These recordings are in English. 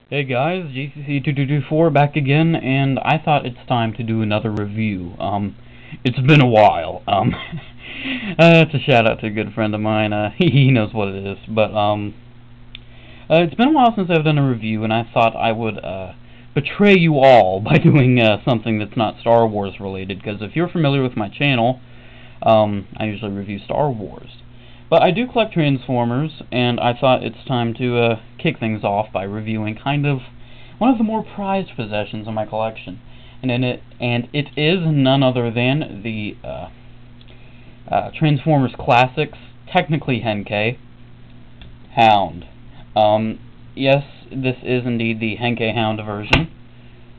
Hey guys, GCC2224 back again, and I thought it's time to do another review. It's been a while. It's a shout out to a good friend of mine. He knows what it is, but it's been a while since I've done a review, and I thought I would betray you all by doing something that's not Star Wars related. Because if you're familiar with my channel, I usually review Star Wars. But I do collect Transformers, and I thought it's time to kick things off by reviewing kind of one of the more prized possessions of my collection. And it is none other than the Transformers Classics, technically Henkei, Hound. Yes, this is indeed the Henkei Hound version,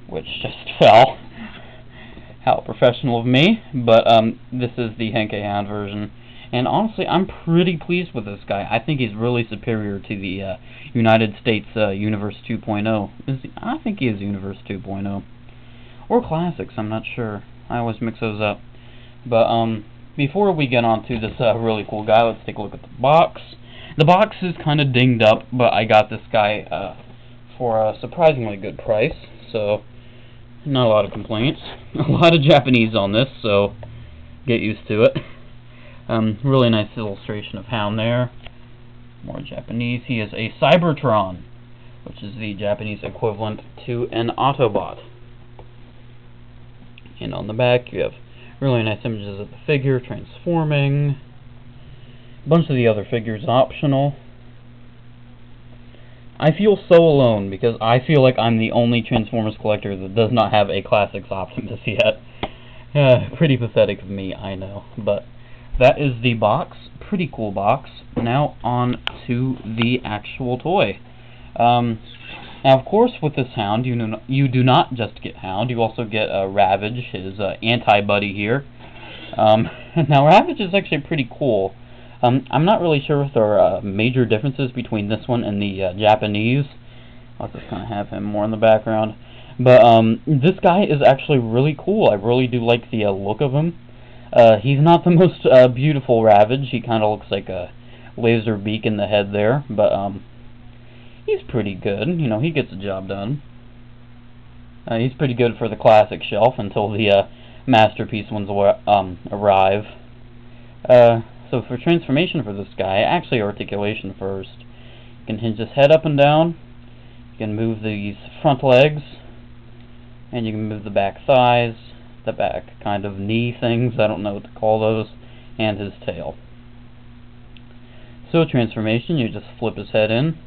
which just fell. How professional of me, but this is the Henkei Hound version. And honestly, I'm pretty pleased with this guy. I think he's really superior to the United States Universe 2.0. I think he is Universe 2.0. Or Classics, I'm not sure. I always mix those up. But before we get on to this really cool guy, let's take a look at the box. The box is kind of dinged up, but I got this guy for a surprisingly good price. So, not a lot of complaints. A lot of Japanese on this, so get used to it. Really nice illustration of Hound there. More Japanese. He is a Cybertron, which is the Japanese equivalent to an Autobot. And on the back you have really nice images of the figure transforming. A bunch of the other figures optional. I feel so alone because I feel like I'm the only Transformers collector that does not have a Classics Optimus yet. Pretty pathetic of me, I know, but that is the box. Pretty cool box. Now on to the actual toy. Now, of course, with this Hound, you do not just get Hound. You also get Ravage, his anti-buddy here. Now, Ravage is actually pretty cool. I'm not really sure if there are major differences between this one and the Japanese. I'll just kind of have him more in the background. But this guy is actually really cool. I really do like the look of him. He's not the most beautiful Ravage. He kind of looks like a laser beak in the head there, but he's pretty good. You know, he gets the job done. He's pretty good for the classic shelf until the masterpiece ones arrive. So for transformation for this guy, actually articulation first. You can hinge his head up and down. You can move these front legs, and you can move the back thighs. The back kind of knee things, I don't know what to call those, and his tail. So transformation, you just flip his head in,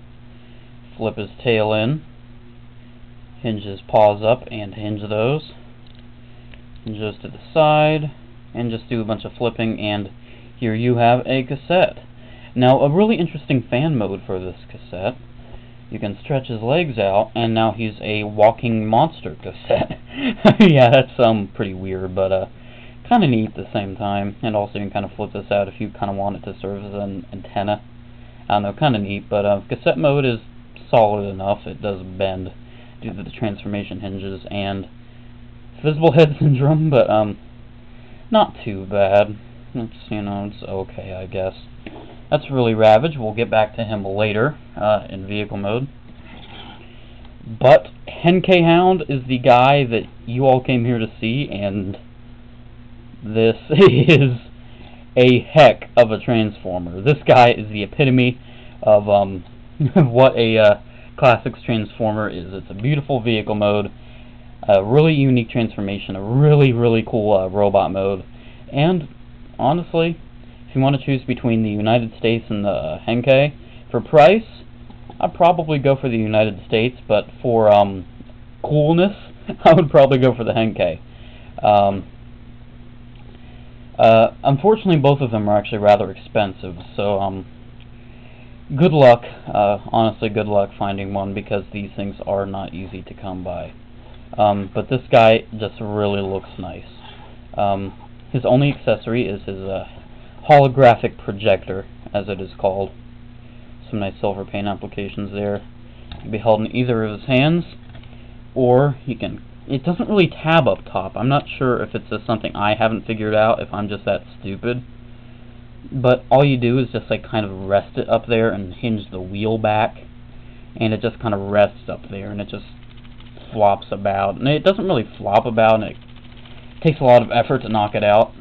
flip his tail in, hinge his paws up and hinge those, hinge those to the side, and just do a bunch of flipping, and here you have a cassette. Now, a really interesting fan mode for this cassette. You can stretch his legs out, and now he's a walking monster cassette. Yeah, that's pretty weird, but kind of neat at the same time. And also you can kind of flip this out if you kind of want it to serve as an antenna. I don't know, kind of neat, but cassette mode is solid enough. It does bend due to the transformation hinges and visible head syndrome, but not too bad. It's okay, I guess. That's really Ravage. We'll get back to him later in vehicle mode. But Henkei Hound is the guy that you all came here to see, and this is a heck of a Transformer. This guy is the epitome of what a Classics Transformer is. It's a beautiful vehicle mode, a really unique transformation, a really, really cool robot mode, and honestly, if you want to choose between the United States and the Henkei, for price, I'd probably go for the United States, but for coolness, I would probably go for the Henkei. Unfortunately, both of them are actually rather expensive, so good luck, honestly good luck finding one, because these things are not easy to come by. But this guy just really looks nice. His only accessory is his holographic projector, as it is called. Some nice silver paint applications there. It can be held in either of his hands, or you can. It doesn't really tab up top. I'm not sure if it's just something I haven't figured out, if I'm just that stupid. But all you do is just like kind of rest it up there and hinge the wheel back, and it just kind of rests up there, and it just flops about. And it doesn't really flop about, and it takes a lot of effort to knock it out,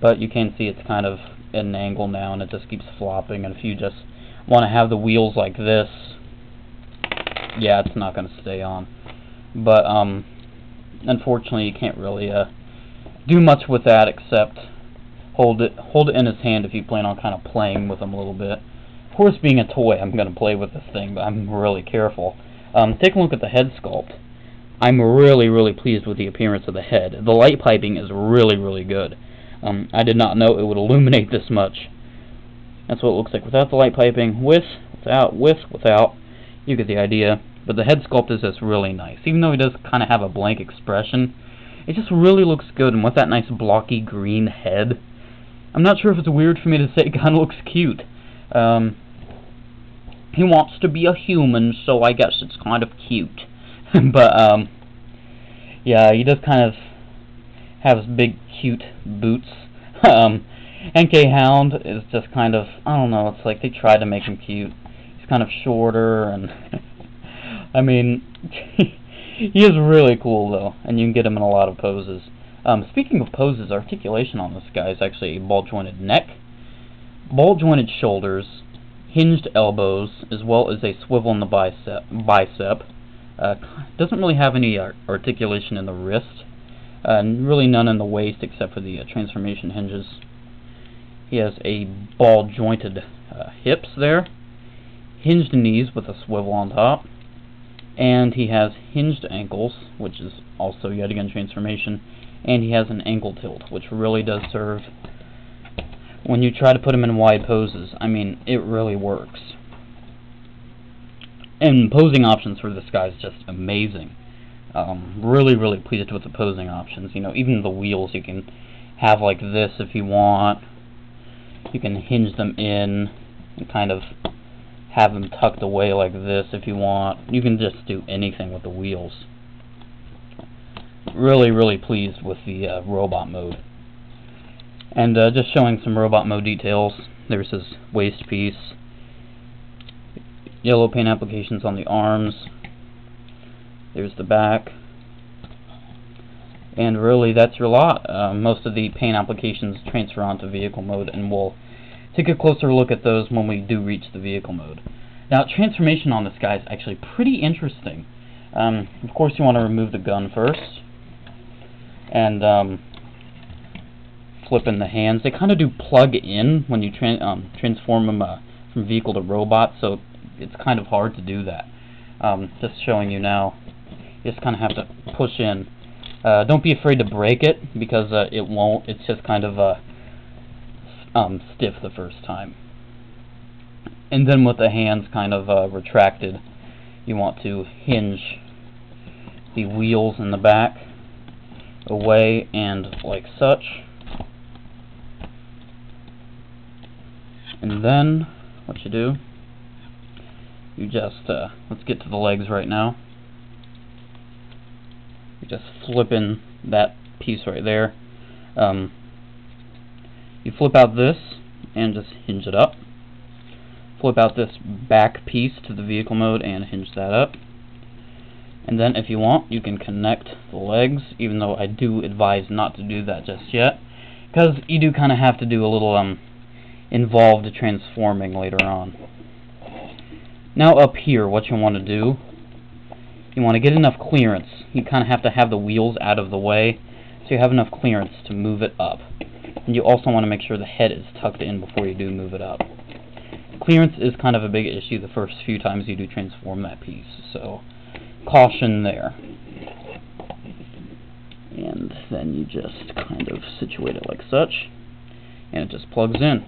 but you can see it's kind of at an angle now, and it just keeps flopping. And if you just want to have the wheels like this, yeah, it's not going to stay on. But unfortunately, you can't really do much with that except hold it in his hand if you plan on kind of playing with him a little bit. Of course, being a toy, I'm going to play with this thing, but I'm really careful. Take a look at the head sculpt. I'm really pleased with the appearance of the head. The light piping is really good. I did not know it would illuminate this much. That's what it looks like without the light piping. With, without. You get the idea. But the head sculpt is just really nice. Even though he does kind of have a blank expression, it just really looks good. And with that nice blocky green head, I'm not sure if it's weird for me to say it kind of looks cute. He wants to be a human, so I guess it's kind of cute. But, yeah, he does kind of have his big, cute boots. Henkei Hound is just kind of, I don't know, it's like they tried to make him cute. He's kind of shorter, and, I mean, he is really cool, though, and you can get him in a lot of poses. Speaking of poses, articulation on this guy is actually a ball-jointed neck, ball-jointed shoulders, hinged elbows, as well as a swivel in the bicep. Doesn't really have any articulation in the wrist, and really none in the waist except for the transformation hinges. He has a ball-jointed hips there, hinged knees with a swivel on top, and he has hinged ankles, which is also yet again transformation, and he has an ankle tilt, which really does serve when you try to put him in wide poses. I mean, it really works. And posing options for this guy is just amazing. Really pleased with the posing options. You know, even the wheels you can have like this if you want. You can hinge them in and kind of have them tucked away like this if you want. You can just do anything with the wheels. Really pleased with the robot mode. And just showing some robot mode details. There's his waist piece. Yellow paint applications on the arms. There's the back. And really, that's your lot. Most of the paint applications transfer onto vehicle mode, and we'll take a closer look at those when we do reach the vehicle mode. Now, transformation on this guy is actually pretty interesting. Of course, you want to remove the gun first. And flip in the hands. They kind of do plug in when you transform them from vehicle to robot, so it's kind of hard to do that. Just showing you now. You just kind of have to push in. Don't be afraid to break it, because it won't. It's just kind of stiff the first time. And then with the hands kind of retracted, you want to hinge the wheels in the back away and like such. And then what you do, you just let's get to the legs right now. You just flip in that piece right there. You flip out this and just hinge it up. Flip out this back piece to the vehicle mode and hinge that up. And then if you want, you can connect the legs, even though I do advise not to do that just yet, because you do kind of have to do a little involved transforming later on. Now up here, what you want to do, you want to get enough clearance. You kind of have to have the wheels out of the way, so you have enough clearance to move it up. And you also want to make sure the head is tucked in before you do move it up. Clearance is kind of a big issue the first few times you do transform that piece, so caution there. And then you just kind of situate it like such, and it just plugs in.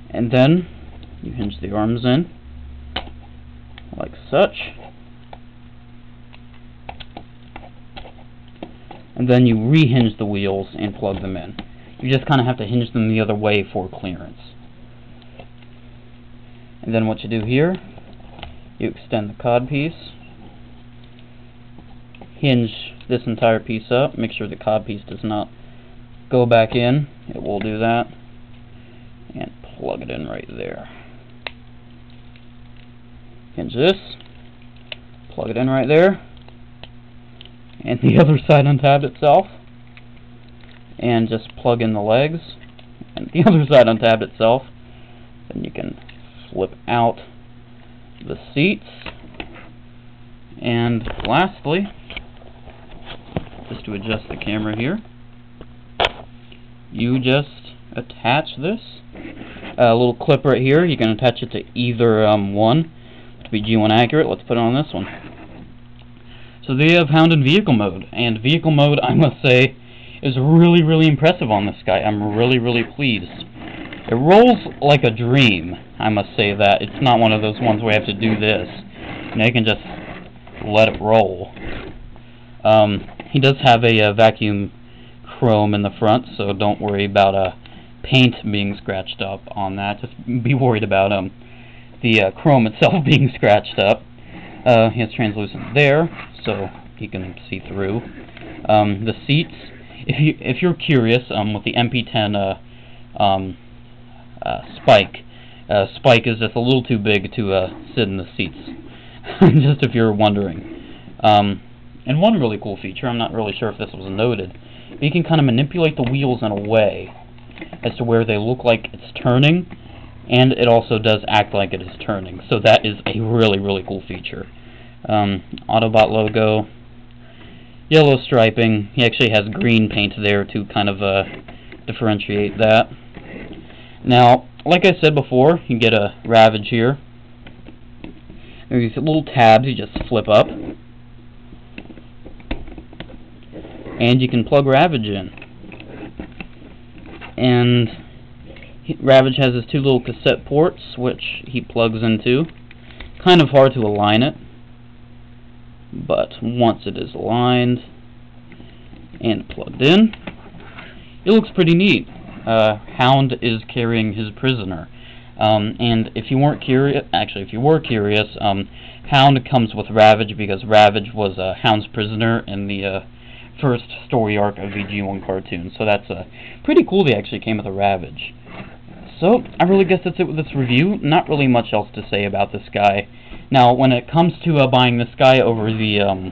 And then you hinge the arms in like such, and then you rehinge the wheels and plug them in. You just kind of have to hinge them the other way for clearance. And then what you do here, you extend the cod piece, hinge this entire piece up, make sure the cod piece does not go back in. It will do that, and plug it in right there. hinge this, plug it in right there, and the other side untabbed itself, and just plug in the legs, and the other side untabbed itself. Then you can flip out the seats, and lastly, just to adjust the camera here, you just attach this little clip right here. You can attach it to either one to be G1 accurate. Let's put it on this one. So they have Hound in vehicle mode, and vehicle mode, I must say, is really, really impressive on this guy. I'm really, really pleased. It rolls like a dream, I must say that. It's not one of those ones where you have to do this. And you can just let it roll. He does have a vacuum chrome in the front, so don't worry about paint being scratched up on that. Just be worried about the chrome itself being scratched up. He has translucent there, so you can see through. The seats, if you're curious, with the MP10 Spike, Spike is just a little too big to sit in the seats. Just if you're wondering. And one really cool feature, I'm not really sure if this was noted, but you can kind of manipulate the wheels in a way as to where they look like it's turning, and it also does act like it is turning. So that is a really, really cool feature. Autobot logo, yellow striping. He actually has green paint there to kind of differentiate that. Now, like I said before, you get a Ravage here. There's these little tabs you just flip up, and you can plug Ravage in. And Ravage has his two little cassette ports, which he plugs into. Kind of hard to align it, but once it is aligned and plugged in, it looks pretty neat. Hound is carrying his prisoner. And if you weren't curious, actually, if you were curious, Hound comes with Ravage because Ravage was Hound's prisoner in the first story arc of the G1 cartoon. So that's pretty cool they actually came with a Ravage. So, I really guess that's it with this review. Not really much else to say about this guy. Now, when it comes to buying this guy over the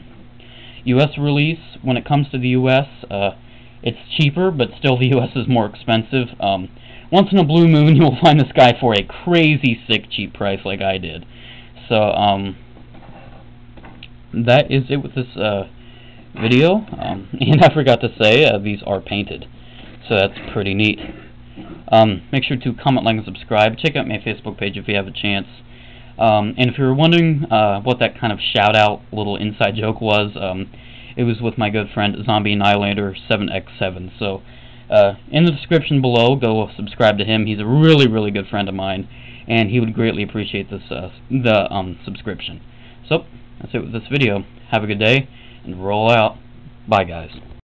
US release, when it comes to the US, it's cheaper, but still the US is more expensive. Once in a blue moon, you'll find this guy for a crazy sick cheap price like I did. So, that is it with this video. And I forgot to say, these are painted. So that's pretty neat. Make sure to comment, like, and subscribe. Check out my Facebook page if you have a chance. And if you're wondering what that kind of shout-out little inside joke was, it was with my good friend Zombie Annihilator 7x7. So, in the description below, go subscribe to him. He's a really, really good friend of mine, and he would greatly appreciate this the subscription. So, that's it with this video. Have a good day, and roll out. Bye, guys.